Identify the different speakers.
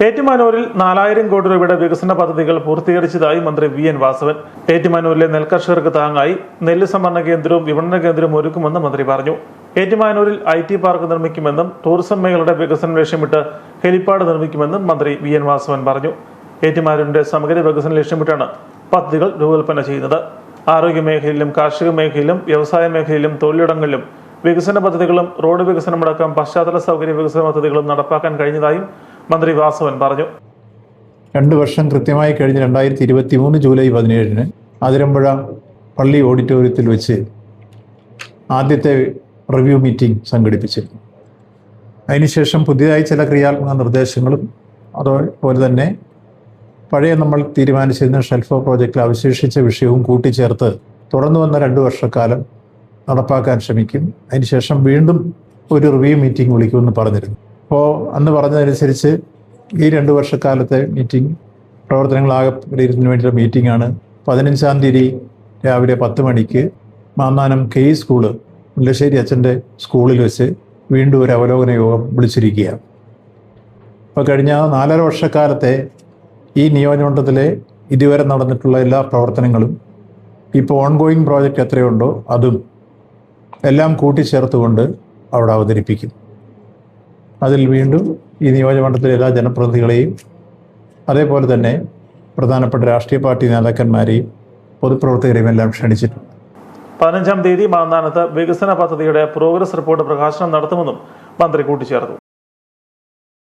Speaker 1: ഏറ്റുമാനൂരിൽ 4000 കോടി രൂപയുടെ വികസന പദ്ധതികൾ പൂർത്തീകരിച്ചതായി മന്ത്രി വി.എൻ. വാസവൻ. ഏറ്റുമാനൂരിലെ നെൽകർഷകർക്ക് താങ്ങായി നെല്ല് സംഭരണ കേന്ദ്രവും വിപണന കേന്ദ്രവും ഒരുക്കുമെന്ന് മന്ത്രി പറഞ്ഞു. ഏറ്റുമാനൂരിൽ IT പാർക്ക് നിർമ്മിക്കുമെന്നും ടൂറിസം മേഖലയുടെ വികസനം ലക്ഷ്യമിട്ട് ഹെലിപ്പാഡ് നിർമ്മിക്കുമെന്നും മന്ത്രി വി.എൻ. വാസവൻ പറഞ്ഞു. ഏറ്റുമാനൂരിന്റെ സമഗ്ര വികസനം ലക്ഷ്യമിട്ടാണ് പദ്ധതികൾ രൂപകൽപ്പന ചെയ്യുന്നത്. ആരോഗ്യ മേഖലയിലും കാർഷിക മേഖലയിലും വ്യവസായ മേഖലയിലും തൊഴിലിടങ്ങളിലും വികസന പദ്ധതികളും റോഡ് വികസനമടക്കം പശ്ചാത്തല സൗകര്യ വികസന പദ്ധതികളും നടപ്പാക്കാൻ കഴിഞ്ഞതായും മന്ത്രി വാസവൻ പറഞ്ഞു.
Speaker 2: 2 വർഷം കൃത്യമായി കഴിഞ്ഞ് 2023 ജൂലൈ 17 അതിരമ്പുഴ പള്ളി ഓഡിറ്റോറിയത്തിൽ വെച്ച് ആദ്യത്തെ റിവ്യൂ മീറ്റിംഗ് സംഘടിപ്പിച്ചിരുന്നു. അതിനുശേഷം പുതിയതായി ചില ക്രിയാത്മക നിർദ്ദേശങ്ങളും അതുപോലെ തന്നെ പഴയ നമ്മൾ തീരുമാനിച്ചിരുന്ന ഷെൽഫോ പ്രോജക്റ്റിൽ അവശേഷിച്ച വിഷയവും കൂട്ടിച്ചേർത്ത് തുടർന്നു വന്ന 2 വർഷക്കാലം നടപ്പാക്കാൻ ശ്രമിക്കും. അതിനുശേഷം വീണ്ടും ഒരു റിവ്യൂ മീറ്റിംഗ് വിളിക്കുമെന്ന് പറഞ്ഞിരുന്നു. അപ്പോൾ അന്ന് പറഞ്ഞതനുസരിച്ച് ഈ 2 വർഷക്കാലത്തെ മീറ്റിംഗ് പ്രവർത്തനങ്ങളാകെ വിലയിരുത്തുന്നതിന് വേണ്ടിയുള്ള മീറ്റിംഗാണ് 15-ാം തീയതി രാവിലെ 10 മണിക്ക് മാന്നാനം KE സ്കൂള് മുല്ലശ്ശേരി അച്ഛൻ്റെ സ്കൂളിൽ വെച്ച് വീണ്ടും ഒരു അവലോകന യോഗം വിളിച്ചിരിക്കുകയാണ്. അപ്പോൾ കഴിഞ്ഞ 4.5 വർഷക്കാലത്തെ ഈ നിയോജകമണ്ഡലത്തിലെ ഇതുവരെ നടന്നിട്ടുള്ള എല്ലാ പ്രവർത്തനങ്ങളും ഇപ്പോൾ ഓൺഗോയിങ് പ്രോജക്റ്റ് എത്രയുണ്ടോ അതും എല്ലാം കൂട്ടിച്ചേർത്തുകൊണ്ട് അവിടെ അവതരിപ്പിക്കും. അതിൽ വീണ്ടും ഈ നിയോജകമണ്ഡലത്തിലെ എല്ലാ ജനപ്രതിനിധികളെയും അതേപോലെ തന്നെ പ്രധാനപ്പെട്ട രാഷ്ട്രീയ പാർട്ടി നേതാക്കന്മാരെയും പൊതുപ്രവർത്തകരെയും എല്ലാം ക്ഷണിച്ചിട്ടുണ്ട്.
Speaker 1: 15-ാം തീയതി മാന്നാനത്ത് വികസന പദ്ധതിയുടെ പ്രോഗ്രസ് റിപ്പോർട്ട് പ്രകാശനം നടത്തുമെന്നും മന്ത്രി കൂട്ടിച്ചേർത്തു.